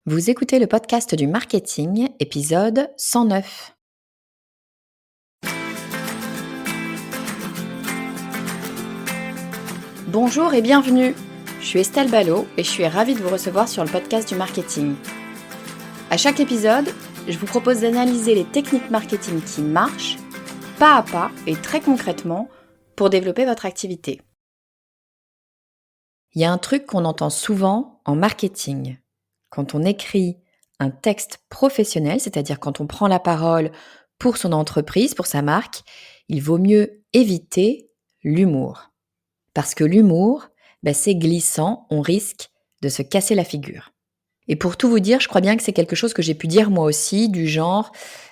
Vous écoutez le podcast du marketing, épisode 109. Bonjour et bienvenue. Je suis Estelle Ballot et je suis ravie de vous recevoir sur le podcast du marketing. À chaque épisode, je vous propose d'analyser les techniques marketing qui marchent, pas à pas et très concrètement, pour développer votre activité. Il y a un truc qu'on entend souvent en marketing. Quand on écrit un texte professionnel, c'est-à-dire quand on prend la parole pour son entreprise, pour sa marque, il vaut mieux éviter l'humour. Parce que l'humour, c'est glissant, on risque de se casser la figure. Et pour tout vous dire, je crois bien que c'est quelque chose que j'ai pu dire moi aussi, du genre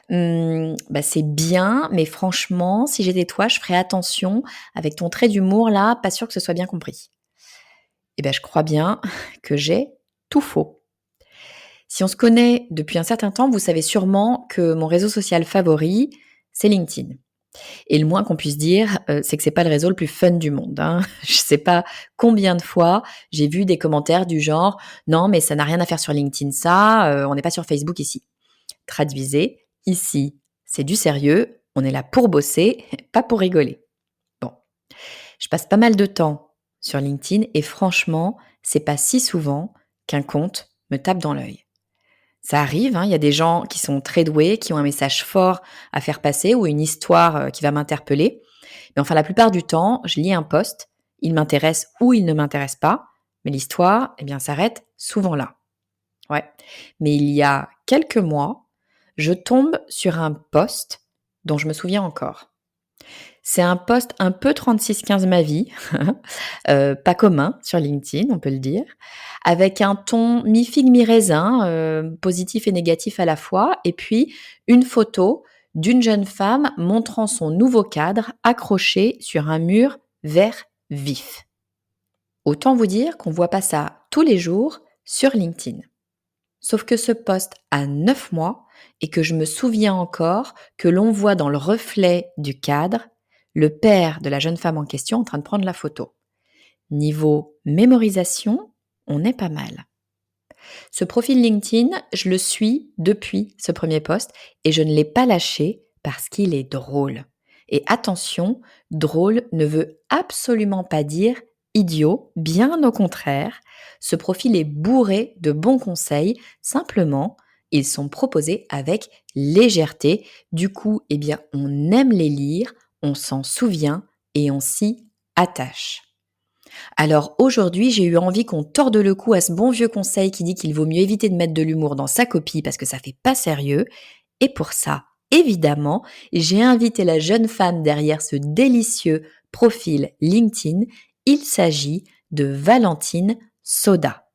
c'est bien, mais franchement, si j'étais toi, je ferais attention avec ton trait d'humour là, pas sûr que ce soit bien compris. Je crois bien que j'ai tout faux. Si on se connaît depuis un certain temps, vous savez sûrement que mon réseau social favori, c'est LinkedIn. Et le moins qu'on puisse dire, c'est que c'est pas le réseau le plus fun du monde. Je sais pas combien de fois j'ai vu des commentaires du genre « Non, mais ça n'a rien à faire sur LinkedIn ça, on n'est pas sur Facebook ici ». Traduisez, ici, c'est du sérieux, on est là pour bosser, pas pour rigoler. Bon, je passe pas mal de temps sur LinkedIn et franchement, c'est pas si souvent qu'un compte me tape dans l'œil. Ça arrive, il y a des gens qui sont très doués, qui ont un message fort à faire passer ou une histoire qui va m'interpeller. Mais enfin, la plupart du temps, je lis un post, il m'intéresse ou il ne m'intéresse pas, mais l'histoire, s'arrête souvent là. Ouais. Mais il y a quelques mois, je tombe sur un post dont je me souviens encore. C'est un post un peu 36-15 ma vie, pas commun sur LinkedIn, on peut le dire, avec un ton mi-figue mi-raisin, positif et négatif à la fois, et puis une photo d'une jeune femme montrant son nouveau cadre accroché sur un mur vert vif. Autant vous dire qu'on voit pas ça tous les jours sur LinkedIn. Sauf que ce post a 9 mois et que je me souviens encore que l'on voit dans le reflet du cadre le père de la jeune femme en question en train de prendre la photo. Niveau mémorisation, on est pas mal. Ce profil LinkedIn, je le suis depuis ce premier post et je ne l'ai pas lâché parce qu'il est drôle. Et attention, drôle ne veut absolument pas dire idiot, bien au contraire. Ce profil est bourré de bons conseils, simplement, ils sont proposés avec légèreté. Du coup, on aime les lire, on s'en souvient et on s'y attache. Alors aujourd'hui, j'ai eu envie qu'on torde le cou à ce bon vieux conseil qui dit qu'il vaut mieux éviter de mettre de l'humour dans sa copie parce que ça fait pas sérieux. Et pour ça, évidemment, j'ai invité la jeune femme derrière ce délicieux profil LinkedIn. Il s'agit de Valentine Soda.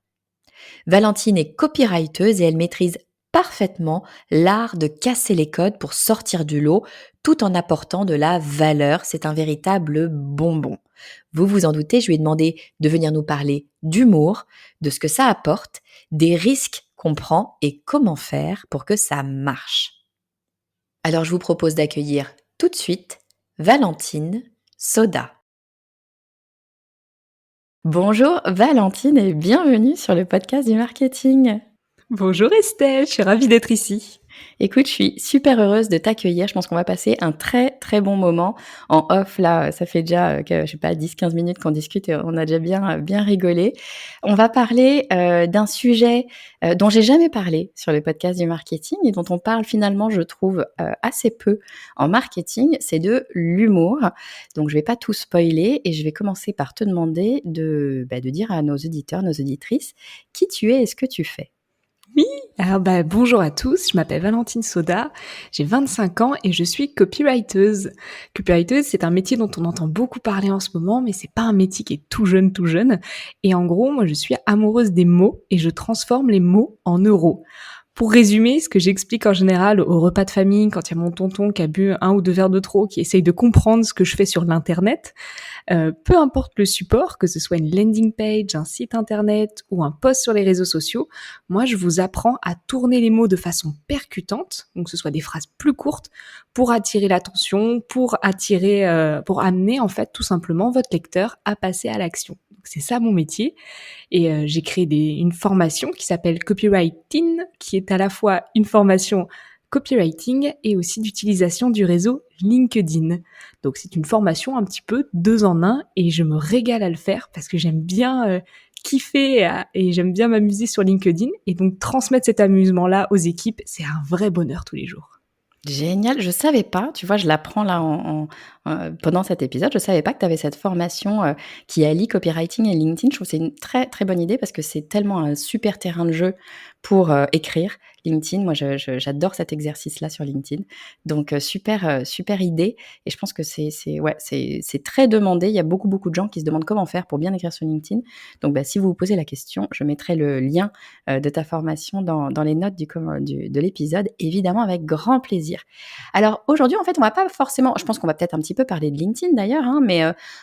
Valentine est copywriteuse et elle maîtrise parfaitement l'art de casser les codes pour sortir du lot tout en apportant de la valeur. C'est un véritable bonbon. Vous vous en doutez, je lui ai demandé de venir nous parler d'humour, de ce que ça apporte, des risques qu'on prend et comment faire pour que ça marche. Alors je vous propose d'accueillir tout de suite Valentine Soda. Bonjour Valentine et bienvenue sur le podcast du marketing. Bonjour Estelle, je suis ravie d'être ici. Écoute, je suis super heureuse de t'accueillir. Je pense qu'on va passer un très très bon moment en off. Là, ça fait déjà, 10-15 minutes qu'on discute et on a déjà bien rigolé. On va parler d'un sujet dont j'ai jamais parlé sur le podcast du marketing et dont on parle finalement, je trouve, assez peu en marketing. C'est de l'humour. Donc, je vais pas tout spoiler et je vais commencer par te demander de dire à nos auditeurs, nos auditrices, qui tu es et ce que tu fais. Oui, alors bonjour à tous, je m'appelle Valentine Soda, j'ai 25 ans et je suis copywriteuse. Copywriteuse, c'est un métier dont on entend beaucoup parler en ce moment, mais c'est pas un métier qui est tout jeune. Et en gros, moi je suis amoureuse des mots et je transforme les mots en euros. Pour résumer, ce que j'explique en général au repas de famille, quand il y a mon tonton qui a bu 1 ou 2 verres de trop, qui essaye de comprendre ce que je fais sur l'internet, Peu importe le support, que ce soit une landing page, un site internet ou un post sur les réseaux sociaux, moi je vous apprends à tourner les mots de façon percutante, donc que ce soit des phrases plus courtes, pour attirer l'attention, pour amener en fait tout simplement votre lecteur à passer à l'action. Donc, c'est ça mon métier. Et j'ai créé une formation qui s'appelle Copywriting, qui est à la fois une formation copywriting et aussi d'utilisation du réseau LinkedIn. Donc c'est une formation un petit peu 2 en 1 et je me régale à le faire parce que j'aime bien kiffer et j'aime bien m'amuser sur LinkedIn. Et donc transmettre cet amusement-là aux équipes, c'est un vrai bonheur tous les jours. Génial, je savais pas, tu vois, je l'apprends là pendant cet épisode, je savais pas que tu avais cette formation, qui allie copywriting et LinkedIn. Je trouve que c'est une très, très bonne idée parce que c'est tellement un super terrain de jeu pour, écrire. LinkedIn, moi j'adore cet exercice-là sur LinkedIn. Donc, super idée et je pense que c'est très demandé. Il y a beaucoup, beaucoup de gens qui se demandent comment faire pour bien écrire sur LinkedIn. Donc, si vous vous posez la question, je mettrai le lien, de ta formation dans les notes de l'épisode, évidemment avec grand plaisir. Alors aujourd'hui, en fait, on va pas forcément, je pense qu'on va peut-être un petit peu parler de LinkedIn d'ailleurs, hein, mais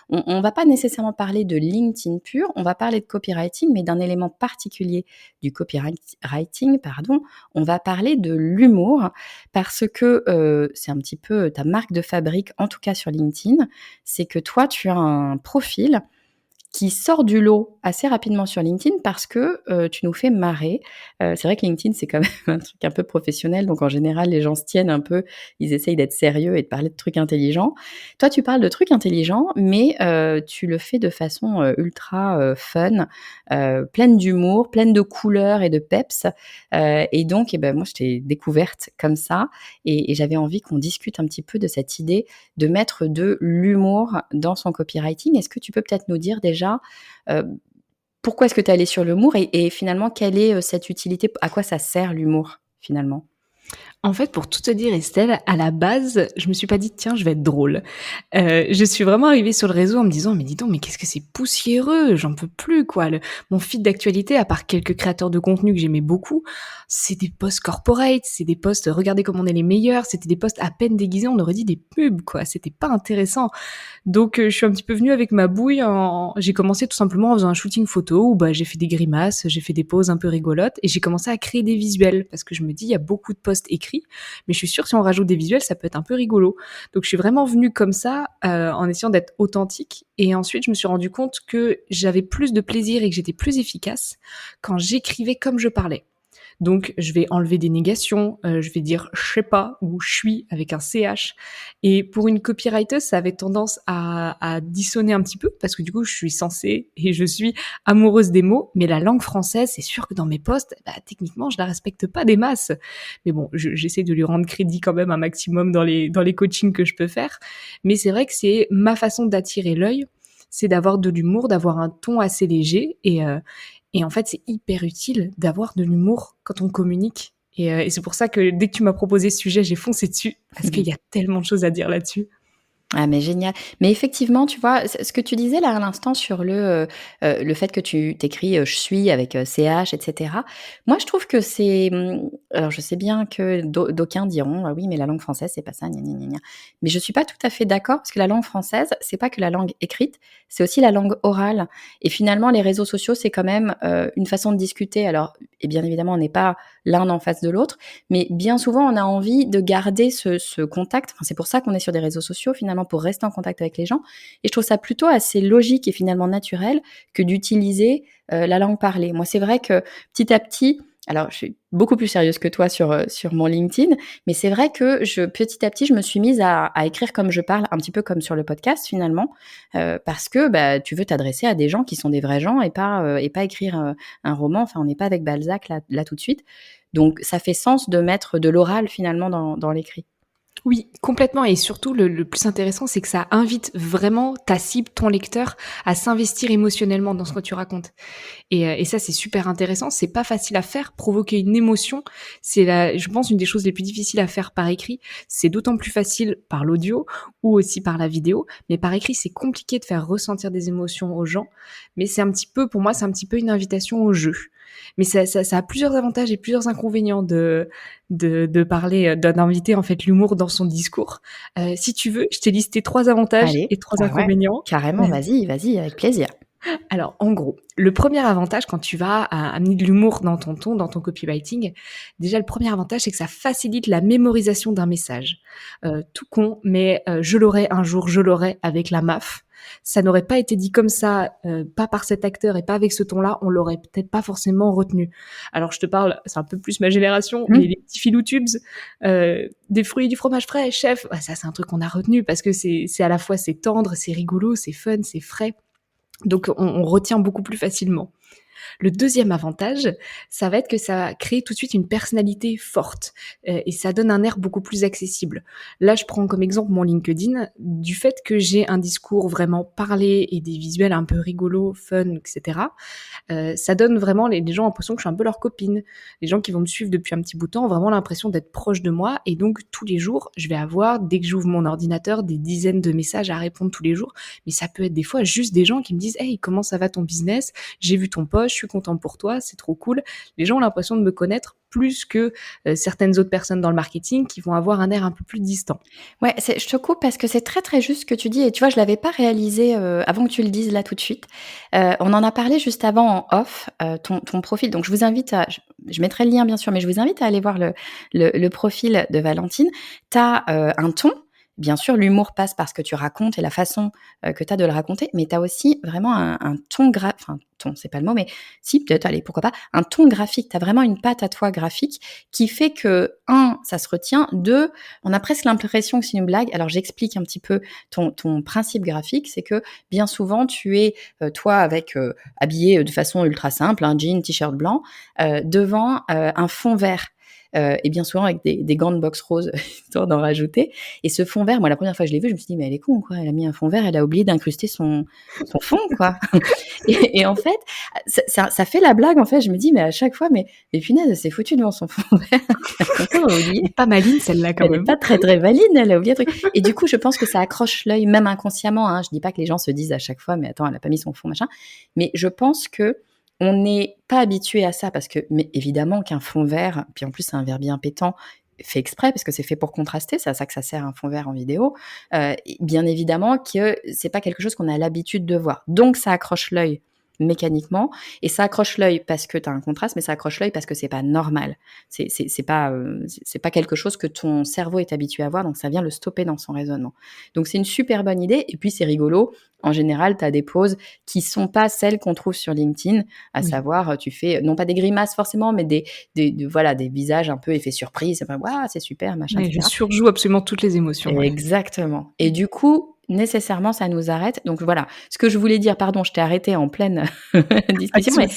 on va pas nécessairement parler de LinkedIn pur, on va parler de copywriting, mais d'un élément particulier du copywriting, pardon, on va parler de l'humour parce que c'est un petit peu ta marque de fabrique, en tout cas sur LinkedIn, c'est que toi, tu as un profil qui sort du lot assez rapidement sur LinkedIn parce que tu nous fais marrer. C'est vrai que LinkedIn, c'est quand même un truc un peu professionnel, donc en général, les gens se tiennent un peu, ils essayent d'être sérieux et de parler de trucs intelligents. Toi, tu parles de trucs intelligents, mais tu le fais de façon ultra fun, pleine d'humour, pleine de couleurs et de peps. Et donc, moi, je t'ai découverte comme ça et j'avais envie qu'on discute un petit peu de cette idée de mettre de l'humour dans son copywriting. Est-ce que tu peux peut-être nous dire déjà, pourquoi est-ce que tu es allée sur l'humour et finalement, quelle est cette utilité? À quoi ça sert l'humour, finalement? En fait, pour tout te dire, Estelle, à la base, je me suis pas dit: «Tiens, je vais être drôle». Je suis vraiment arrivée sur le réseau en me disant: «Mais dis donc, mais qu'est-ce que c'est poussiéreux, j'en peux plus quoi». Mon feed d'actualité, à part quelques créateurs de contenu que j'aimais beaucoup, c'est des posts corporate, c'est des posts: «Regardez comme on est les meilleurs», c'était des posts à peine déguisés, on aurait dit des pubs quoi, c'était pas intéressant. Donc je suis un petit peu venue avec ma bouille j'ai commencé tout simplement en faisant un shooting photo où j'ai fait des grimaces, j'ai fait des poses un peu rigolotes et j'ai commencé à créer des visuels parce que je me dis: «Il y a beaucoup de posts écrits, mais je suis sûre que si on rajoute des visuels, ça peut être un peu rigolo». Donc je suis vraiment venue comme ça, en essayant d'être authentique et ensuite je me suis rendu compte que j'avais plus de plaisir et que j'étais plus efficace quand j'écrivais comme je parlais. Donc je vais enlever des négations, je vais dire «je sais pas» ou «je suis» avec un CH et pour une copywriter, ça avait tendance à dissonner un petit peu parce que du coup, je suis censée et je suis amoureuse des mots, mais la langue française, c'est sûr que dans mes posts, techniquement, je la respecte pas des masses. Mais bon, j'essaie de lui rendre crédit quand même un maximum dans les coachings que je peux faire. Mais c'est vrai que c'est ma façon d'attirer l'œil, c'est d'avoir de l'humour, d'avoir un ton assez léger et en fait, c'est hyper utile d'avoir de l'humour quand on communique. Et c'est pour ça que dès que tu m'as proposé ce sujet, j'ai foncé dessus parce qu'il y a tellement de choses à dire là-dessus. Ah mais génial. Mais effectivement, tu vois, ce que tu disais là à l'instant sur le fait que tu t'écris, «je suis» avec, CH et cetera. Moi, je trouve que c'est, alors je sais bien que d'aucuns diront: «Ah oui, mais la langue française, c'est pas ça, gna gna gna gna». Mais je suis pas tout à fait d'accord parce que la langue française, c'est pas que la langue écrite, c'est aussi la langue orale et finalement les réseaux sociaux, c'est quand même, une façon de discuter. Alors et bien évidemment, on n'est pas l'un en face de l'autre, mais bien souvent, on a envie de garder ce contact. Enfin, c'est pour ça qu'on est sur des réseaux sociaux finalement, pour rester en contact avec les gens. Et je trouve ça plutôt assez logique et finalement naturel que d'utiliser la langue parlée. Moi, c'est vrai que petit à petit, alors je suis beaucoup plus sérieuse que toi sur mon LinkedIn, mais c'est vrai que petit à petit, je me suis mise à écrire comme je parle, un petit peu comme sur le podcast finalement, parce que tu veux t'adresser à des gens qui sont des vrais gens et pas écrire un roman. Enfin, on n'est pas avec Balzac là tout de suite. Donc, ça fait sens de mettre de l'oral finalement dans l'écrit. Oui, complètement et surtout le plus intéressant, c'est que ça invite vraiment ta cible, ton lecteur, à s'investir émotionnellement dans ce que tu racontes. Et ça, c'est super intéressant. C'est pas facile à faire. Provoquer une émotion, je pense, une des choses les plus difficiles à faire par écrit. C'est d'autant plus facile par l'audio ou aussi par la vidéo. Mais par écrit, c'est compliqué de faire ressentir des émotions aux gens. Mais pour moi, c'est un petit peu une invitation au jeu. Mais ça a plusieurs avantages et plusieurs inconvénients de parler, d'inviter en fait l'humour dans son discours. Si tu veux, je t'ai listé 3 avantages Allez, et 3 ah ouais, inconvénients. carrément, vas-y, avec plaisir. Alors, en gros, le premier avantage quand tu vas amener de l'humour dans ton ton, dans ton copywriting, déjà le premier avantage, c'est que ça facilite la mémorisation d'un message. Tout con, mais je l'aurai un jour, je l'aurai avec la MAF. Ça n'aurait pas été dit comme ça, pas par cet acteur et pas avec ce ton-là, on l'aurait peut-être pas forcément retenu. Alors je te parle, c'est un peu plus ma génération, mais les petits Filoutubes, des fruits et du fromage frais, chef, ouais, ça c'est un truc qu'on a retenu parce que c'est à la fois c'est tendre, c'est rigolo, c'est fun, c'est frais. Donc on retient beaucoup plus facilement. Le deuxième avantage, ça va être que ça crée tout de suite une personnalité forte et ça donne un air beaucoup plus accessible. Là, je prends comme exemple mon LinkedIn, du fait que j'ai un discours vraiment parlé et des visuels un peu rigolos, fun, etc. Ça donne vraiment les gens l'impression que je suis un peu leur copine. Les gens qui vont me suivre depuis un petit bout de temps ont vraiment l'impression d'être proches de moi et donc tous les jours, je vais avoir, dès que j'ouvre mon ordinateur, des dizaines de messages à répondre tous les jours. Mais ça peut être des fois juste des gens qui me disent « Hey, comment ça va ton business ? J'ai vu ton post, je suis content pour toi, c'est trop cool. » Les gens ont l'impression de me connaître plus que certaines autres personnes dans le marketing qui vont avoir un air un peu plus distant. Ouais, je te coupe parce que c'est très très juste ce que tu dis et tu vois, je l'avais pas réalisé avant que tu le dises là tout de suite. On en a parlé juste avant en off, ton profil. Donc je vous invite je mettrai le lien bien sûr, mais je vous invite à aller voir le profil de Valentine. Tu as un ton. Bien sûr, l'humour passe par ce que tu racontes et la façon que tu as de le raconter, mais tu as aussi vraiment un ton enfin, ton, c'est pas le mot, mais si, peut-être, allez, pourquoi pas, un ton graphique. Tu as vraiment une patte à toi graphique qui fait que, un, ça se retient, deux, on a presque l'impression que c'est une blague. Alors, j'explique un petit peu ton principe graphique, c'est que bien souvent, tu es, toi, avec habillé de façon ultra simple, un jean, t-shirt blanc, devant un fond vert. Et bien souvent avec des gants de boxe rose, histoire d'en rajouter. Et ce fond vert, moi, la première fois que je l'ai vu, je me suis dit, mais elle est con, quoi. Elle a mis un fond vert, elle a oublié d'incruster son fond, quoi. Et en fait, ça fait la blague, en fait. Je me dis, mais à chaque fois, mais punaise, c'est foutu devant son fond vert. Comme ça, on a oublié. Elle est pas maligne celle-là quand Elle même. n'est pas très très valide, elle a oublié un truc. Et du coup, je pense que ça accroche l'œil, même inconsciemment. Hein. Je dis pas que les gens se disent à chaque fois, mais attends, elle a pas mis son fond, machin. Mais je pense que on n'est pas habitué à ça parce que, mais évidemment qu'un fond vert, puis en plus c'est un vert bien pétant, fait exprès parce que c'est fait pour contraster, c'est à ça que ça sert un fond vert en vidéo. Bien évidemment que c'est pas quelque chose qu'on a l'habitude de voir. Donc ça accroche l'œil mécaniquement et ça accroche l'œil parce que tu as un contraste, mais ça accroche l'œil parce que c'est pas normal. C'est pas quelque chose que ton cerveau est habitué à voir, donc ça vient le stopper dans son raisonnement. Donc c'est une super bonne idée et puis c'est rigolo. En général, tu as des poses qui sont pas celles qu'on trouve sur LinkedIn, à savoir, tu fais non pas des grimaces forcément, mais des visages un peu effet surprise. Enfin, waouh, c'est super, machin, Ouais, etc. je surjoue absolument toutes les émotions. Ouais. Exactement. Et du coup, nécessairement, ça nous arrête. Donc voilà, ce que je voulais dire, pardon, je t'ai arrêté en pleine discussion, mais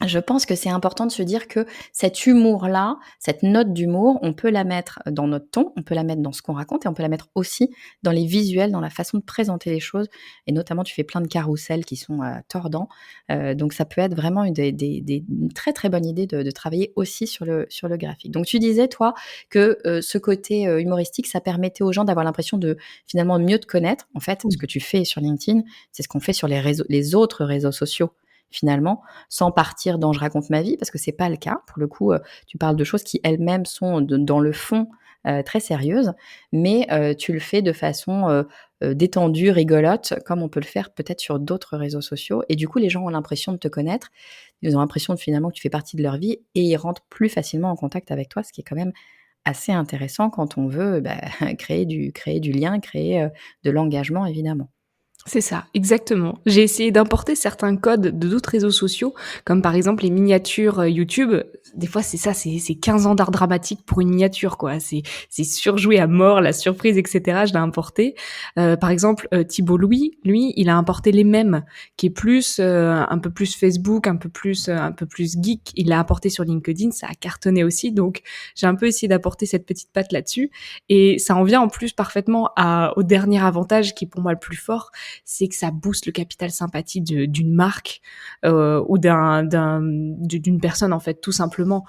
je pense que c'est important de se dire que cet humour-là, cette note d'humour, on peut la mettre dans notre ton, on peut la mettre dans ce qu'on raconte et on peut la mettre aussi dans les visuels, dans la façon de présenter les choses. Et notamment, tu fais plein de carousels qui sont tordants. Donc, ça peut être vraiment une très, très bonne idée de travailler aussi sur le graphique. Donc, tu disais, toi, que ce côté humoristique, ça permettait aux gens d'avoir l'impression de finalement mieux te connaître. En fait, ce que tu fais sur LinkedIn, c'est ce qu'on fait sur les autres réseaux sociaux finalement, sans partir dans « je raconte ma vie », parce que c'est pas le cas. Pour le coup, tu parles de choses qui elles-mêmes sont dans le fond très sérieuses, mais tu le fais de façon détendue, rigolote, comme on peut le faire peut-être sur d'autres réseaux sociaux. Et du coup, les gens ont l'impression de te connaître, ils ont l'impression finalement que tu fais partie de leur vie et ils rentrent plus facilement en contact avec toi, ce qui est quand même assez intéressant quand on veut créer du lien, créer de l'engagement, évidemment. C'est ça, exactement. J'ai essayé d'importer certains codes de d'autres réseaux sociaux, comme par exemple les miniatures YouTube. Des fois, c'est ça, c'est 15 ans d'art dramatique pour une miniature, quoi. C'est surjoué à mort, la surprise, etc. Je l'ai importé. Par exemple, Thibault Louis, lui, il a importé les mèmes, qui est plus un peu plus Facebook, un peu plus geek. Il l'a importé sur LinkedIn, ça a cartonné aussi. Donc, j'ai un peu essayé d'apporter cette petite patte là-dessus, et ça en vient en plus parfaitement au dernier avantage qui est pour moi le plus fort. c'est que ça booste le capital sympathie d'une marque ou d'une personne en fait, tout simplement.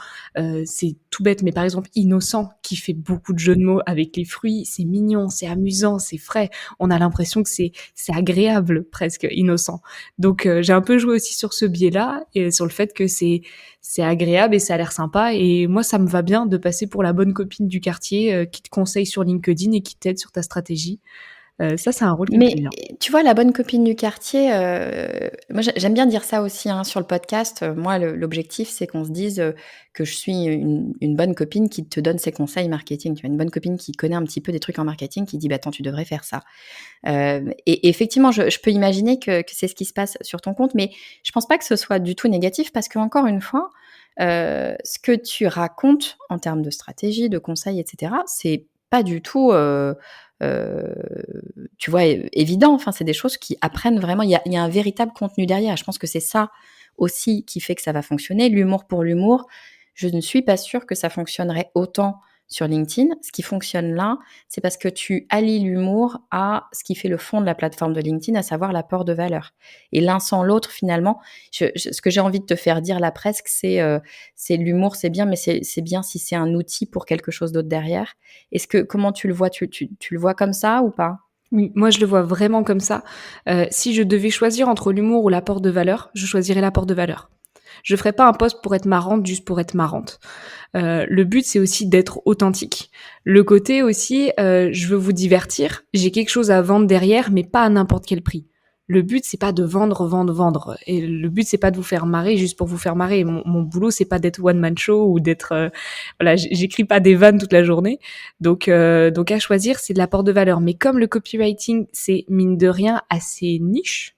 C'est tout bête, mais par exemple Innocent qui fait beaucoup de jeux de mots avec les fruits, c'est mignon, c'est amusant, c'est frais. On a l'impression que c'est agréable presque Innocent. Donc j'ai un peu joué aussi sur ce biais-là et sur le fait que c'est agréable et ça a l'air sympa. Et moi, ça me va bien de passer pour la bonne copine du quartier qui te conseille sur LinkedIn et qui t'aide sur ta stratégie. Ça, c'est un rôle qui me plaît Mais bien. tu vois, la bonne copine du quartier, moi j'aime bien dire ça aussi hein, sur le podcast. Moi, l'objectif, c'est qu'on se dise que je suis une bonne copine qui te donne ses conseils marketing. Tu vois, une bonne copine qui connaît un petit peu des trucs en marketing, qui dit bah, attends, tu devrais faire ça. Et effectivement, je peux imaginer que c'est ce qui se passe sur ton compte, mais je pense pas que ce soit du tout négatif parce que encore une fois, ce que tu racontes en termes de stratégie, de conseils, etc., c'est pas du tout, tu vois, évident. Enfin, c'est des choses qui apprennent vraiment. Il y a un véritable contenu derrière. Je pense que c'est ça aussi qui fait que ça va fonctionner. L'humour pour l'humour, je ne suis pas sûre que ça fonctionnerait autant sur LinkedIn. Ce qui fonctionne là, c'est parce que tu allies l'humour à ce qui fait le fond de la plateforme de LinkedIn, à savoir l'apport de valeur. Et l'un sans l'autre, finalement, ce que j'ai envie de te faire dire là presque, c'est l'humour, c'est bien, mais c'est bien si c'est un outil pour quelque chose d'autre derrière. Comment tu le vois, tu le vois comme ça ou pas? Oui, moi je le vois vraiment comme ça. Si je devais choisir entre l'humour ou l'apport de valeur, je choisirais l'apport de valeur. Je ferais pas un post pour être marrante juste pour être marrante. Le but c'est aussi d'être authentique. Le côté aussi, je veux vous divertir, j'ai quelque chose à vendre derrière, mais pas à n'importe quel prix. Le but c'est pas de vendre. Et le but c'est pas de vous faire marrer juste pour vous faire marrer. Mon boulot c'est pas d'être one man show ou d'être, voilà, j'écris pas des vannes toute la journée. Donc à choisir c'est de l'apport de valeur. Mais comme le copywriting c'est mine de rien assez niche.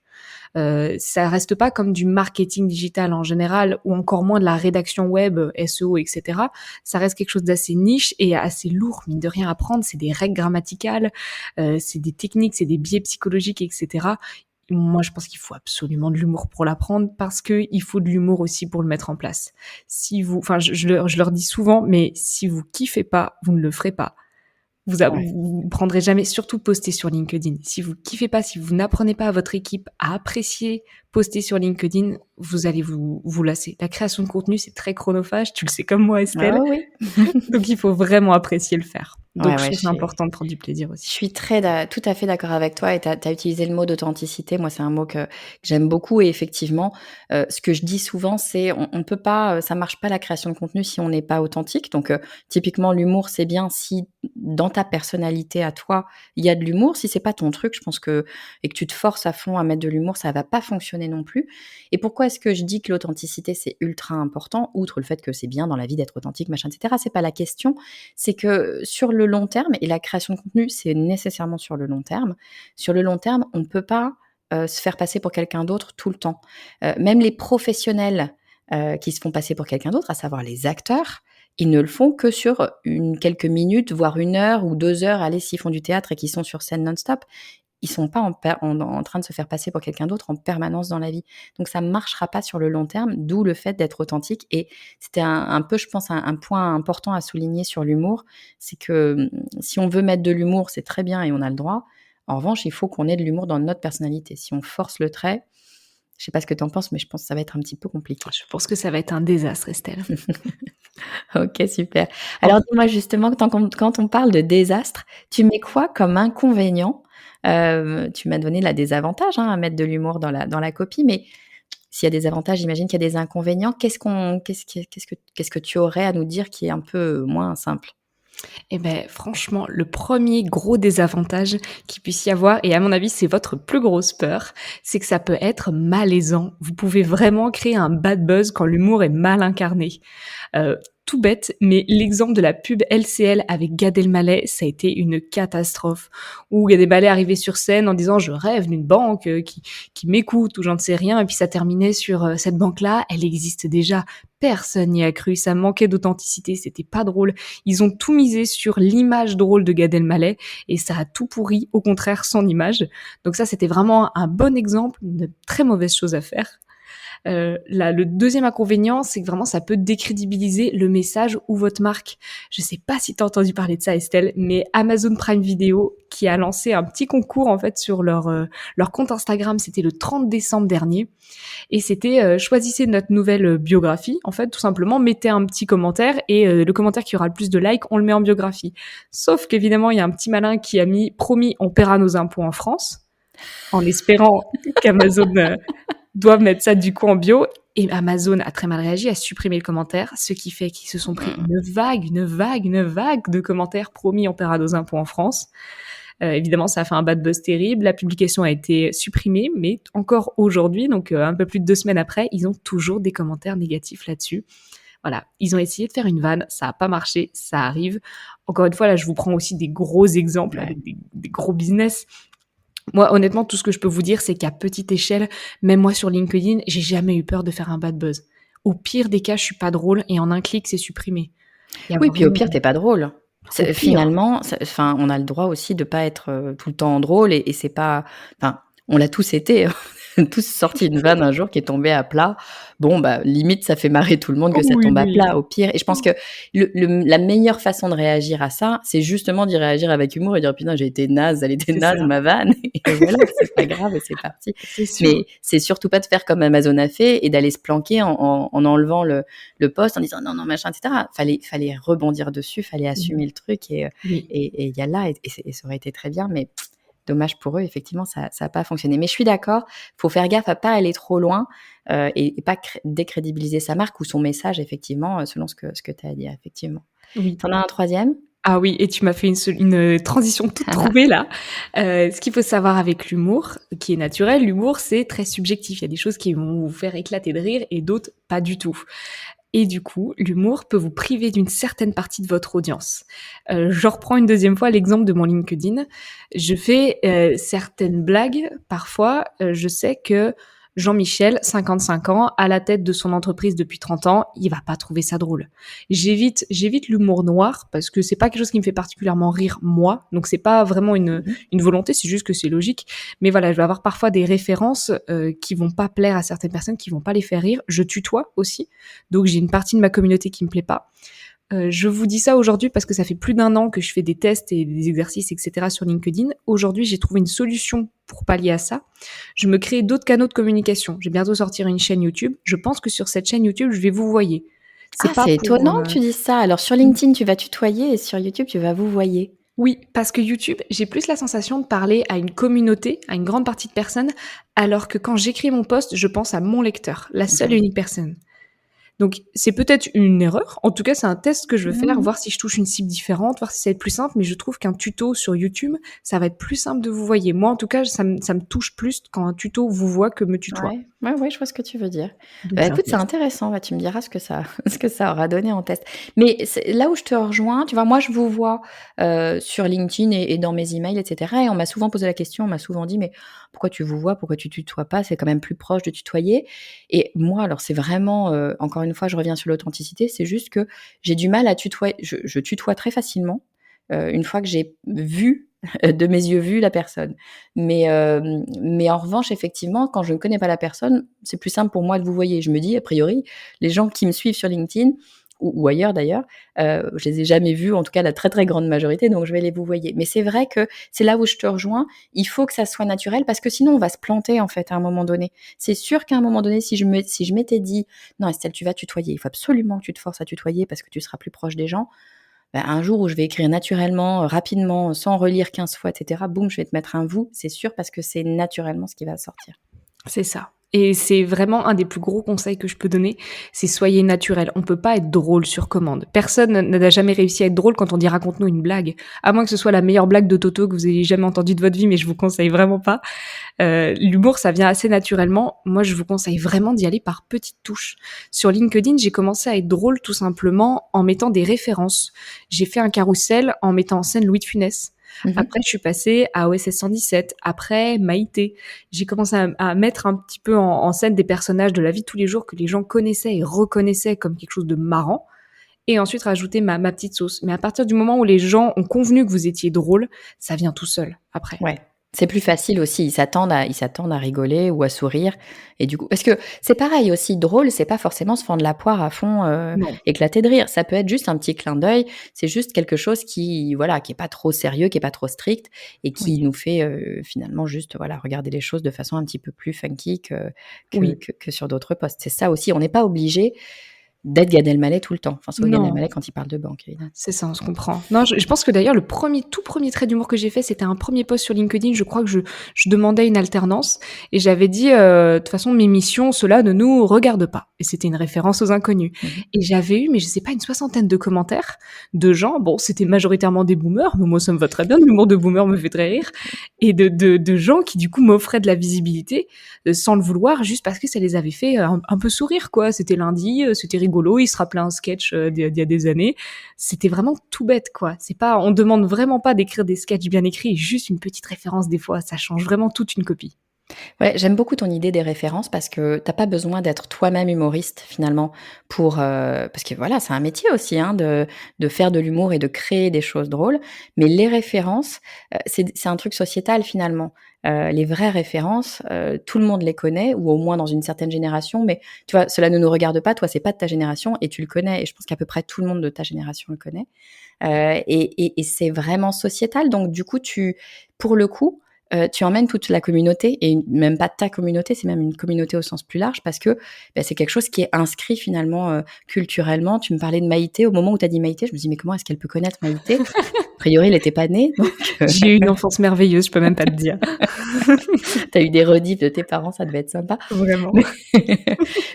Ça reste pas comme du marketing digital en général ou encore moins de la rédaction web, SEO, etc. Ça reste quelque chose d'assez niche et assez lourd, mine de rien, à apprendre. C'est des règles grammaticales, c'est des techniques, c'est des biais psychologiques, etc. Moi, je pense qu'il faut absolument de l'humour pour l'apprendre parce que il faut de l'humour aussi pour le mettre en place. Si vous, enfin, je leur dis souvent, mais si vous kiffez pas, vous ne le ferez pas. Ouais. Vous prendrez jamais, surtout poster sur LinkedIn. Si vous kiffez pas, si vous n'apprenez pas à votre équipe à apprécier poster sur LinkedIn, vous allez vous lasser. La création de contenu, c'est très chronophage. Tu le sais comme moi, Ah Estelle. oui. Donc, il faut vraiment apprécier le faire. Ouais, Donc, je ouais, trouve que c'est important de prendre du plaisir je aussi. suis tout à fait d'accord avec toi et tu as utilisé le mot d'authenticité. Moi, c'est un mot que j'aime beaucoup et effectivement, ce que je dis souvent, c'est on peut pas, ça marche pas la création de contenu si on n'est pas authentique. Donc, typiquement, l'humour, c'est bien si dans ta personnalité à toi, il y a de l'humour. Si c'est pas ton truc, je pense que et que tu te forces à fond à mettre de l'humour, ça va pas fonctionner non plus. Et pourquoi est-ce que je dis que l'authenticité, c'est ultra important, outre le fait que c'est bien dans la vie d'être authentique, machin, et cetera, c'est pas la question. C'est que sur le long terme, et la création de contenu, c'est nécessairement sur le long terme, on ne peut pas se faire passer pour quelqu'un d'autre tout le temps. Même les professionnels qui se font passer pour quelqu'un d'autre, à savoir les acteurs, ils ne le font que sur quelques minutes, voire 1 heure ou 2 heures. Allez, s'ils font du théâtre et qu'ils sont sur scène non-stop, ils sont pas en train de se faire passer pour quelqu'un d'autre en permanence dans la vie. Donc ça marchera pas sur le long terme, d'où le fait d'être authentique. Et c'était un peu, je pense, un point important à souligner sur l'humour, c'est que si on veut mettre de l'humour, c'est très bien et on a le droit. En revanche, il faut qu'on ait de l'humour dans notre personnalité. Si on force le trait, je sais pas ce que tu en penses, mais je pense que ça va être un petit peu compliqué. Je pense que ça va être un désastre, Estelle. Ok, super. En Alors dis-moi justement, quand on parle de désastre, tu mets quoi comme inconvénient? Tu m'as donné là des avantages hein, à mettre de l'humour dans la copie, mais s'il y a des avantages, j'imagine qu'il y a des inconvénients. Qu'est-ce que tu aurais à nous dire qui est un peu moins simple? Eh ben, franchement, le premier gros désavantage qu'il puisse y avoir, et à mon avis, c'est votre plus grosse peur, c'est que ça peut être malaisant. Vous pouvez vraiment créer un bad buzz quand l'humour est mal incarné. Tout bête, mais l'exemple de la pub LCL avec Gad Elmaleh, ça a été une catastrophe. Où Gad Elmaleh arrivait sur scène en disant « Je rêve d'une banque qui m'écoute » ou j'en sais rien, et puis ça terminait sur cette banque-là, elle existe déjà. Personne n'y a cru, ça manquait d'authenticité, c'était pas drôle. Ils ont tout misé sur l'image drôle de Gad Elmaleh et ça a tout pourri, au contraire, son image. Donc ça, c'était vraiment un bon exemple de très mauvaise chose à faire. Le deuxième inconvénient, c'est que vraiment ça peut décrédibiliser le message ou votre marque. Je sais pas si tu as entendu parler de ça, Estelle, mais Amazon Prime Video qui a lancé un petit concours en fait sur leur compte Instagram, c'était le 30 décembre dernier, et c'était choisissez notre nouvelle biographie. En fait, tout simplement, mettez un petit commentaire et le commentaire qui aura le plus de likes, on le met en biographie. Sauf qu'évidemment, il y a un petit malin qui a mis promis, on paiera nos impôts en France, en espérant qu'Amazon doivent mettre ça du coup en bio. Et Amazon a très mal réagi, a supprimé le commentaire, ce qui fait qu'ils se sont pris une vague de commentaires promis on paiera nos impôts en France. Évidemment, ça a fait un bad buzz terrible. La publication a été supprimée, mais encore aujourd'hui, donc un peu plus de 2 semaines après, ils ont toujours des commentaires négatifs là-dessus. Voilà, ils ont essayé de faire une vanne, ça a pas marché, ça arrive. Encore une fois, là, je vous prends aussi des gros exemples avec des gros business. Moi, honnêtement, tout ce que je peux vous dire, c'est qu'à petite échelle, même moi sur LinkedIn, j'ai jamais eu peur de faire un bad buzz. Au pire des cas, je suis pas drôle et en un clic, c'est supprimé. Oui, puis au pire, t'es pas drôle. pire. Finalement, enfin, on a le droit aussi de pas être tout le temps drôle et c'est pas, enfin, on l'a tous été, tous sorti une vanne un jour qui est tombée à plat. Bon, bah, limite, ça fait marrer tout le monde que ça tombe à plat, au pire. Et je pense que la meilleure façon de réagir à ça, c'est justement d'y réagir avec humour et dire, putain, j'ai été naze, elle était naze, ma vanne. Et voilà, c'est pas grave et c'est parti. C'est sûr. Mais c'est surtout pas de faire comme Amazon a fait et d'aller se planquer en enlevant le post en disant non, machin, etc. Fallait rebondir dessus, fallait assumer le truc et y a là et ça aurait été très bien, mais dommage pour eux, effectivement, ça a pas fonctionné. Mais je suis d'accord, faut faire gaffe à pas aller trop loin et pas décrédibiliser sa marque ou son message, effectivement, selon ce que tu as à dire, effectivement. Oui. T'en as un troisième ? Ah oui, et tu m'as fait une transition toute trouvée là. Ce qu'il faut savoir avec l'humour, qui est naturel, l'humour c'est très subjectif. Il y a des choses qui vont vous faire éclater de rire et d'autres pas du tout. Et du coup, l'humour peut vous priver d'une certaine partie de votre audience. Je reprends une deuxième fois l'exemple de mon LinkedIn. Je fais certaines blagues. Parfois, je sais que Jean-Michel, 55 ans, à la tête de son entreprise depuis 30 ans, il va pas trouver ça drôle. J'évite l'humour noir parce que c'est pas quelque chose qui me fait particulièrement rire moi. Donc c'est pas vraiment une volonté, c'est juste que c'est logique. Mais voilà, je vais avoir parfois des références qui vont pas plaire à certaines personnes, qui vont pas les faire rire. Je tutoie aussi. Donc j'ai une partie de ma communauté qui me plaît pas. Je vous dis ça aujourd'hui parce que ça fait plus d'1 an que je fais des tests et des exercices, etc. sur LinkedIn. Aujourd'hui, j'ai trouvé une solution pour pallier à ça. Je me crée d'autres canaux de communication. Je vais bientôt sortir une chaîne YouTube. Je pense que sur cette chaîne YouTube, je vais vous voyer. C'est étonnant que tu dises ça. Alors sur LinkedIn, tu vas tutoyer et sur YouTube, tu vas vous voyer. Oui, parce que YouTube, j'ai plus la sensation de parler à une communauté, à une grande partie de personnes, alors que quand j'écris mon post, je pense à mon lecteur, la seule et unique personne. Donc, c'est peut-être une erreur. En tout cas, c'est un test que je veux faire, voir si je touche une cible différente, voir si ça va être plus simple. Mais je trouve qu'un tuto sur YouTube, ça va être plus simple de vous voyer. Moi, en tout cas, ça me touche plus quand un tuto vous voit que me tutoie. Ouais, je vois ce que tu veux dire. Bah, écoute, c'est intéressant. Bah, tu me diras ce que ça aura donné en test. Mais là où je te rejoins, tu vois, moi, je vous vois sur LinkedIn et dans mes emails, etc. Et on m'a souvent posé la question, on m'a souvent dit, mais pourquoi tu vous vois, pourquoi tu tutoies pas? C'est quand même plus proche de tutoyer. Et moi, alors, c'est vraiment, encore une fois, je reviens sur l'authenticité, c'est juste que j'ai du mal à tutoyer. Je tutoie très facilement une fois que j'ai vu de mes yeux vus la personne. Mais en revanche, effectivement, quand je ne connais pas la personne, c'est plus simple pour moi de vous voyer. Je me dis, a priori, les gens qui me suivent sur LinkedIn ou ailleurs d'ailleurs, je les ai jamais vus, en tout cas la très très grande majorité, donc je vais les vous voyer. Mais c'est vrai que c'est là où je te rejoins, il faut que ça soit naturel parce que sinon on va se planter en fait à un moment donné. C'est sûr qu'à un moment donné, si je m'étais dit, non Estelle, tu vas tutoyer, il faut absolument que tu te forces à tutoyer parce que tu seras plus proche des gens, ben, un jour où je vais écrire naturellement, rapidement, sans relire 15 fois, etc., boum, je vais te mettre un vous, c'est sûr parce que c'est naturellement ce qui va sortir. C'est ça. Et c'est vraiment un des plus gros conseils que je peux donner, c'est soyez naturel. On peut pas être drôle sur commande. Personne n'a jamais réussi à être drôle quand on dit raconte-nous une blague. À moins que ce soit la meilleure blague de Toto que vous ayez jamais entendue de votre vie, mais je vous conseille vraiment pas. L'humour, ça vient assez naturellement. Moi, je vous conseille vraiment d'y aller par petites touches. Sur LinkedIn, j'ai commencé à être drôle tout simplement en mettant des références. J'ai fait un carrousel en mettant en scène Louis de Funès. Après, je suis passée à OSS 117. Après, Maïté. J'ai commencé à mettre un petit peu en scène des personnages de la vie de tous les jours que les gens connaissaient et reconnaissaient comme quelque chose de marrant. Et ensuite, rajouter ma petite sauce. Mais à partir du moment où les gens ont convenu que vous étiez drôle, ça vient tout seul après. Ouais. C'est plus facile aussi, ils s'attendent à rigoler ou à sourire et du coup parce que c'est pareil aussi, drôle, c'est pas forcément se fendre la poire à fond, Non. éclater de rire. Ça peut être juste un petit clin d'œil, c'est juste quelque chose qui, voilà, qui est pas trop sérieux, qui est pas trop strict et qui Oui. nous fait, finalement juste, voilà, regarder les choses de façon un petit peu plus funky Oui. que sur d'autres postes. C'est ça aussi, on n'est pas obligé d'être Gad Elmaleh tout le temps. Enfin, sauf Gad Non. Elmaleh quand il parle de banque, évidemment. C'est ça, on se comprend. Non, je pense que d'ailleurs le tout premier trait d'humour que j'ai fait, c'était un premier post sur LinkedIn. Je crois que je demandais une alternance et j'avais dit, «De toute façon, mes missions, cela ne nous regarde pas» et c'était une référence aux inconnus Mmh. et j'avais eu, mais je sais pas, une soixantaine de commentaires de gens, bon, c'était majoritairement des boomers, mais moi ça me va très bien, l'humour de boomer me fait très rire et de gens qui du coup m'offraient de la visibilité, sans le vouloir, juste parce que ça les avait fait, un peu sourire quoi. C'était lundi, c'était rigolo, ils se rappelaient un sketch, d'il y a des années. C'était vraiment tout bête, quoi. C'est pas, on demande vraiment pas d'écrire des sketchs bien écrits, juste une petite référence des fois, ça change vraiment toute une copie. Ouais, j'aime beaucoup ton idée des références parce que tu pas besoin d'être toi-même humoriste finalement pour, parce que voilà, c'est un métier aussi, hein, de faire de l'humour et de créer des choses drôles. Mais les références, c'est un truc sociétal finalement. Les vraies références, tout le monde les connaît ou au moins dans une certaine génération, mais tu vois, cela ne nous regarde pas, toi, c'est pas de ta génération et tu le connais et je pense qu'à peu près tout le monde de ta génération le connaît. Et c'est vraiment sociétal donc du coup pour le coup, tu emmènes toute la communauté et même pas ta communauté, c'est même une communauté au sens plus large parce que, bah, c'est quelque chose qui est inscrit finalement, culturellement. Tu me parlais de Maïté, au moment où tu as dit Maïté, je me dis: «Mais comment est-ce qu'elle peut connaître Maïté?» A priori, elle était pas née donc J'ai eu une enfance merveilleuse, je peux même pas te dire. tu as eu des rediffs de tes parents, ça devait être sympa. Vraiment. Mais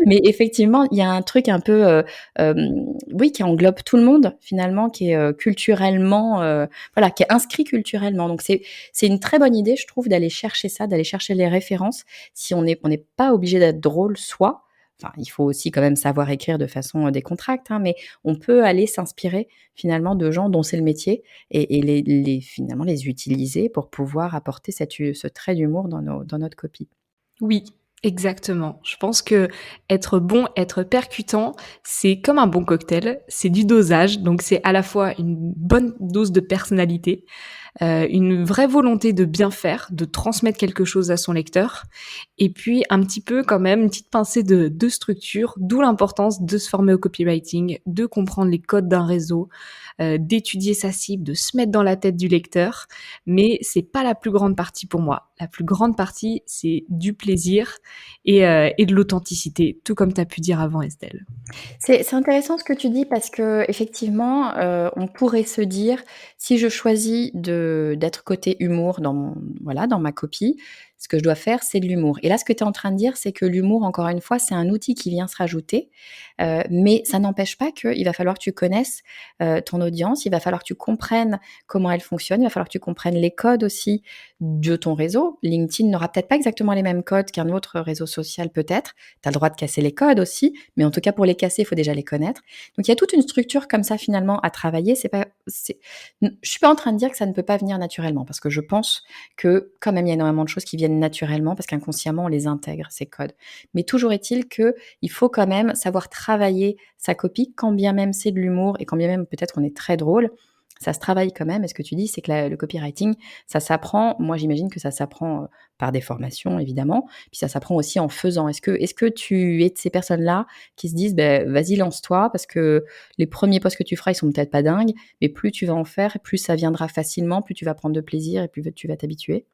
mais effectivement, il y a un truc un peu, oui, qui englobe tout le monde finalement, qui est, culturellement, voilà, qui est inscrit culturellement. Donc c'est une très bonne idée, je trouve, d'aller chercher ça, d'aller chercher les références. Si on n'est pas obligé d'être drôle soi. Enfin, il faut aussi quand même savoir écrire de façon, décontractée, hein, mais on peut aller s'inspirer finalement de gens dont c'est le métier et les finalement les utiliser pour pouvoir apporter ce trait d'humour dans notre copie. Oui, exactement. Je pense que être bon, être percutant, c'est comme un bon cocktail, c'est du dosage, donc c'est à la fois une bonne dose de personnalité, une vraie volonté de bien faire, de transmettre quelque chose à son lecteur, et puis un petit peu quand même une petite pincée de structure, d'où l'importance de se former au copywriting, de comprendre les codes d'un réseau, d'étudier sa cible, de se mettre dans la tête du lecteur. Mais c'est pas la plus grande partie pour moi. La plus grande partie, c'est du plaisir et de l'authenticité, tout comme tu as pu dire avant, Estelle. C'est intéressant ce que tu dis parce qu'effectivement, on pourrait se dire: «Si je choisis d'être côté humour dans mon voilà, dans ma copie, ce que je dois faire, c'est de l'humour» et là, ce que tu es en train de dire, c'est que l'humour, encore une fois, c'est un outil qui vient se rajouter, mais ça n'empêche pas qu'il va falloir que tu connaisses, ton audience, il va falloir que tu comprennes comment elle fonctionne, il va falloir que tu comprennes les codes aussi de ton réseau. LinkedIn n'aura peut-être pas exactement les mêmes codes qu'un autre réseau social peut-être. Tu as le droit de casser les codes aussi, mais en tout cas pour les casser, il faut déjà les connaître. Donc il y a toute une structure comme ça finalement à travailler. Je suis pas en train de dire que ça ne peut pas venir naturellement, parce que je pense que quand même il y a énormément de choses qui viennent naturellement, parce qu'inconsciemment on les intègre ces codes. Mais toujours est-il que il faut quand même savoir travailler sa copie, quand bien même c'est de l'humour et quand bien même peut-être on est très drôle. Ça se travaille quand même et ce que tu dis, c'est que le copywriting, ça s'apprend. Moi, j'imagine que ça s'apprend, par des formations évidemment, puis ça s'apprend aussi en faisant. Est-ce que tu es de ces personnes-là qui se disent: «Beh, vas-y lance-toi parce que les premiers posts que tu feras, ils sont peut-être pas dingues, mais plus tu vas en faire, plus ça viendra facilement, plus tu vas prendre de plaisir et plus tu vas t'habituer»?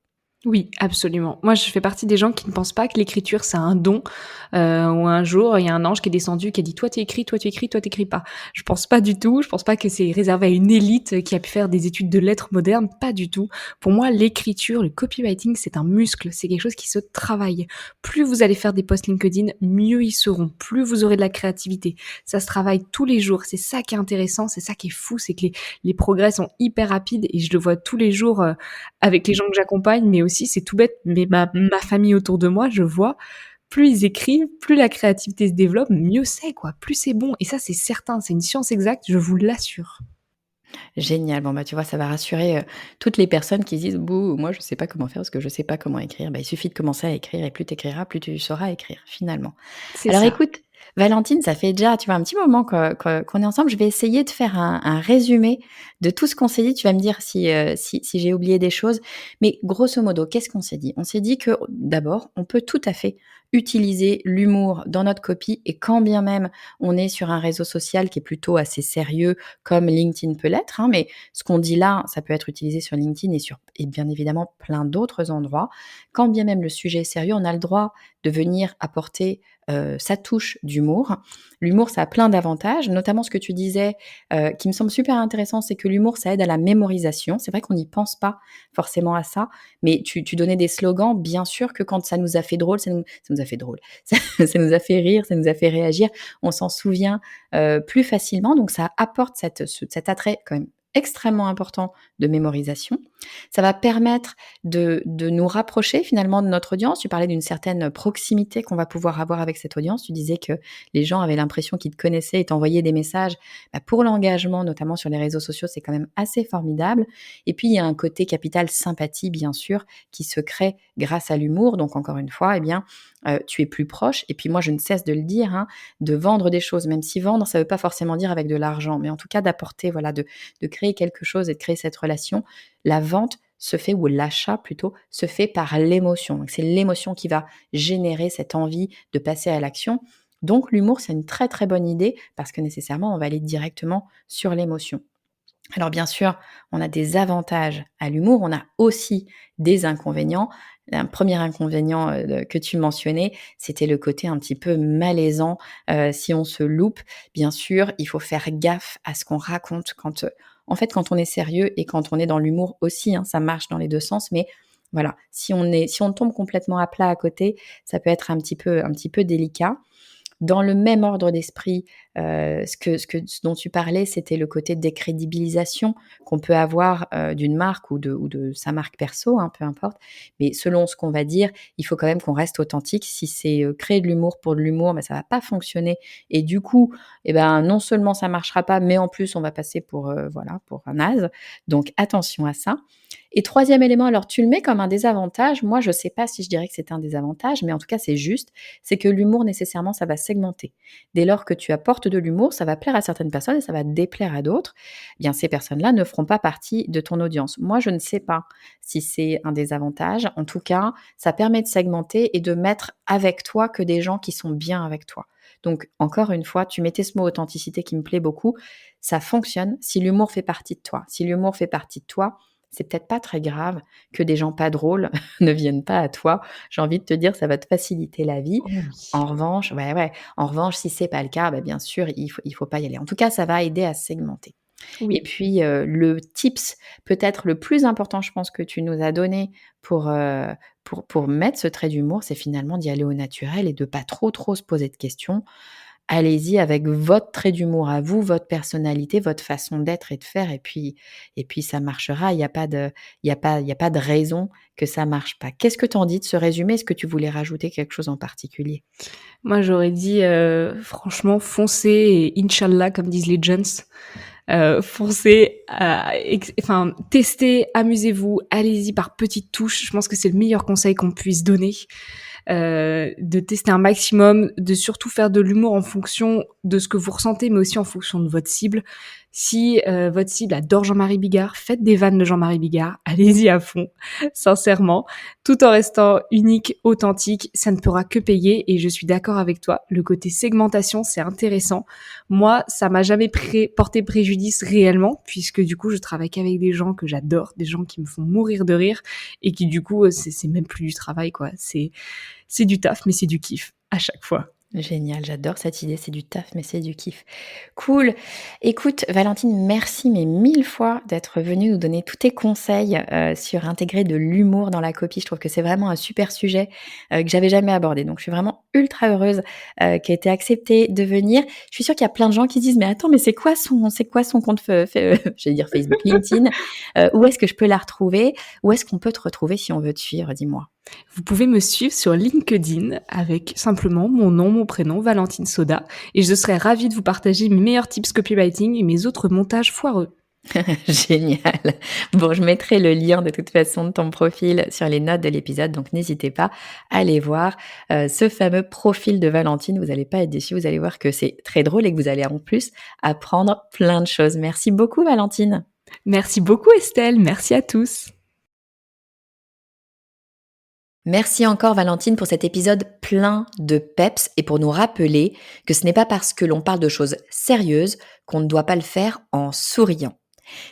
Oui, absolument. Moi, je fais partie des gens qui ne pensent pas que l'écriture, c'est un don, où un jour, il y a un ange qui est descendu, qui a dit: «Toi, tu écris, toi, tu écris, toi, tu écris pas». Je pense pas du tout. Je pense pas que c'est réservé à une élite qui a pu faire des études de lettres modernes, pas du tout. Pour moi, l'écriture, le copywriting, c'est un muscle, c'est quelque chose qui se travaille. Plus vous allez faire des posts LinkedIn, mieux ils seront, plus vous aurez de la créativité. Ça se travaille tous les jours. C'est ça qui est intéressant, c'est ça qui est fou, c'est que les progrès sont hyper rapides et je le vois tous les jours, avec les gens que j'accompagne, mais aussi, c'est tout bête, mais ma famille autour de moi, je vois, plus ils écrivent, plus la créativité se développe, mieux c'est, quoi, plus c'est bon. Et ça, c'est certain, c'est une science exacte, je vous l'assure. Génial. Bon, bah, tu vois, ça va rassurer, toutes les personnes qui se disent: «Bouh, moi je sais pas comment faire parce que je sais pas comment écrire». Bah, il suffit de commencer à écrire et plus tu écriras, plus tu sauras écrire finalement. C'est Alors ça. écoute, Valentine, ça fait déjà, tu vois, un petit moment qu'on est ensemble. Je vais essayer de faire un résumé de tout ce qu'on s'est dit. Tu vas me dire si j'ai oublié des choses. Mais grosso modo, qu'est-ce qu'on s'est dit? On s'est dit que d'abord, on peut tout à fait utiliser l'humour dans notre copie et quand bien même on est sur un réseau social qui est plutôt assez sérieux comme LinkedIn peut l'être, hein, mais ce qu'on dit là, ça peut être utilisé sur LinkedIn et bien évidemment plein d'autres endroits. Quand bien même le sujet est sérieux, on a le droit de venir apporter sa touche d'humour. L'humour, ça a plein d'avantages, notamment ce que tu disais, qui me semble super intéressant, c'est que l'humour, ça aide à la mémorisation. C'est vrai qu'on n'y pense pas forcément à ça, mais tu donnais des slogans, bien sûr que quand ça nous a fait drôle, ça nous a fait drôle, ça nous a fait rire, ça nous a fait réagir, on s'en souvient plus facilement, donc ça apporte cet attrait quand même extrêmement important de mémorisation. Ça va permettre de nous rapprocher finalement de notre audience. Tu parlais d'une certaine proximité qu'on va pouvoir avoir avec cette audience. Tu disais que les gens avaient l'impression qu'ils te connaissaient et t'envoyaient des messages. Bah, pour l'engagement, notamment sur les réseaux sociaux, c'est quand même assez formidable. Et puis, il y a un côté capital sympathie, bien sûr, qui se crée grâce à l'humour. Donc, encore une fois, eh bien, tu es plus proche. Et puis, moi, je ne cesse de le dire, hein, de vendre des choses, même si vendre, ça ne veut pas forcément dire avec de l'argent, mais en tout cas d'apporter, voilà, de créer quelque chose et de créer cette relation. La vente se fait, ou l'achat plutôt, se fait par l'émotion. Donc, c'est l'émotion qui va générer cette envie de passer à l'action. Donc, l'humour, c'est une très, très bonne idée parce que nécessairement, on va aller directement sur l'émotion. Alors, bien sûr, on a des avantages à l'humour, on a aussi des inconvénients. Un premier inconvénient que tu mentionnais, c'était le côté un petit peu malaisant. Si on se loupe, bien sûr, il faut faire gaffe à ce qu'on raconte en fait, quand on est sérieux et quand on est dans l'humour aussi, hein, ça marche dans les deux sens, mais voilà, si on tombe complètement à plat à côté, ça peut être un petit peu délicat. Dans le même ordre d'esprit, ce dont tu parlais, c'était le côté décrédibilisation qu'on peut avoir, d'une marque ou de sa marque perso, hein, peu importe. Mais selon ce qu'on va dire, il faut quand même qu'on reste authentique. Si c'est, créer de l'humour pour de l'humour, bah, ça va pas fonctionner et du coup, eh ben, non seulement ça marchera pas, mais en plus on va passer pour, voilà, pour un naze. Donc attention à ça. Et troisième élément, alors tu le mets comme un désavantage. Moi, je sais pas si je dirais que c'est un désavantage, mais en tout cas, c'est juste, c'est que l'humour nécessairement, ça va segmenter. Dès lors que tu apportes de l'humour, ça va plaire à certaines personnes et ça va déplaire à d'autres. Eh bien, ces personnes-là ne feront pas partie de ton audience. Moi, je ne sais pas si c'est un désavantage. En tout cas, ça permet de segmenter et de mettre avec toi que des gens qui sont bien avec toi. Donc, encore une fois, tu mettais ce mot authenticité qui me plaît beaucoup. Ça fonctionne si l'humour fait partie de toi. Si l'humour fait partie de toi, c'est peut-être pas très grave que des gens pas drôles ne viennent pas à toi. J'ai envie de te dire, ça va te faciliter la vie. Oh oui. En revanche, ouais. En revanche, si c'est pas le cas, bah, bien sûr, il faut pas y aller. En tout cas, ça va aider à segmenter. Et Oui. puis, le tips peut-être le plus important, je pense, que tu nous as donné pour mettre ce trait d'humour, c'est finalement d'y aller au naturel et de pas trop se poser de questions. Allez-y avec votre trait d'humour à vous, votre personnalité, votre façon d'être et de faire et puis ça marchera. Il y a pas de raison que ça marche pas. Qu'est-ce que tu en dis de ce résumé? Est-ce que tu voulais rajouter quelque chose en particulier? Moi, j'aurais dit, franchement, foncez et Inch'Allah, comme disent les gens. Foncez, enfin, testez, amusez-vous, allez-y par petites touches. Je pense que c'est le meilleur conseil qu'on puisse donner. De tester un maximum, de surtout faire de l'humour en fonction de ce que vous ressentez, mais aussi en fonction de votre cible. Si votre cible adore Jean-Marie Bigard, faites des vannes de Jean-Marie Bigard, allez-y à fond, sincèrement, tout en restant unique, authentique, ça ne pourra que payer. Et je suis d'accord avec toi, le côté segmentation, c'est intéressant. Moi, ça m'a jamais porté préjudice réellement, puisque du coup, je travaille qu'avec des gens que j'adore, des gens qui me font mourir de rire, et qui du coup, c'est même plus du travail, quoi. C'est du taf, mais c'est du kiff à chaque fois. Génial, j'adore cette idée, c'est du taf, mais c'est du kiff. Cool. Écoute, Valentine, merci mais 1000 fois d'être venue nous donner tous tes conseils sur intégrer de l'humour dans la copie. Je trouve que c'est vraiment un super sujet que j'avais jamais abordé. Donc, je suis vraiment ultra heureuse qu'il ait été accepté de venir. Je suis sûre qu'il y a plein de gens qui se disent, mais attends, mais c'est quoi son compte, j'allais dire Facebook, LinkedIn, où est-ce que je peux la retrouver? Où est-ce qu'on peut te retrouver si on veut te suivre? Dis-moi. Vous pouvez me suivre sur LinkedIn avec simplement mon nom, mon prénom, Valentine Soda, et je serai ravie de vous partager mes meilleurs tips copywriting et mes autres montages foireux. Génial. Bon, je mettrai le lien de toute façon de ton profil sur les notes de l'épisode, donc n'hésitez pas à aller voir ce fameux profil de Valentine. Vous allez pas être déçus, vous allez voir que c'est très drôle et que vous allez en plus apprendre plein de choses. Merci beaucoup Valentine. Merci beaucoup Estelle, merci à tous. Merci encore Valentine pour cet épisode plein de peps et pour nous rappeler que ce n'est pas parce que l'on parle de choses sérieuses qu'on ne doit pas le faire en souriant.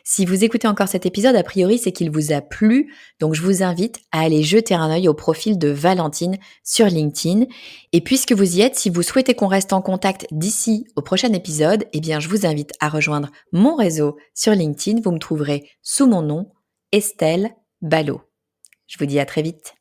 Si vous écoutez encore cet épisode, a priori, c'est qu'il vous a plu, donc je vous invite à aller jeter un œil au profil de Valentine sur LinkedIn. Et puisque vous y êtes, si vous souhaitez qu'on reste en contact d'ici au prochain épisode, eh bien, je vous invite à rejoindre mon réseau sur LinkedIn. Vous me trouverez sous mon nom, Estelle Ballot. Je vous dis à très vite.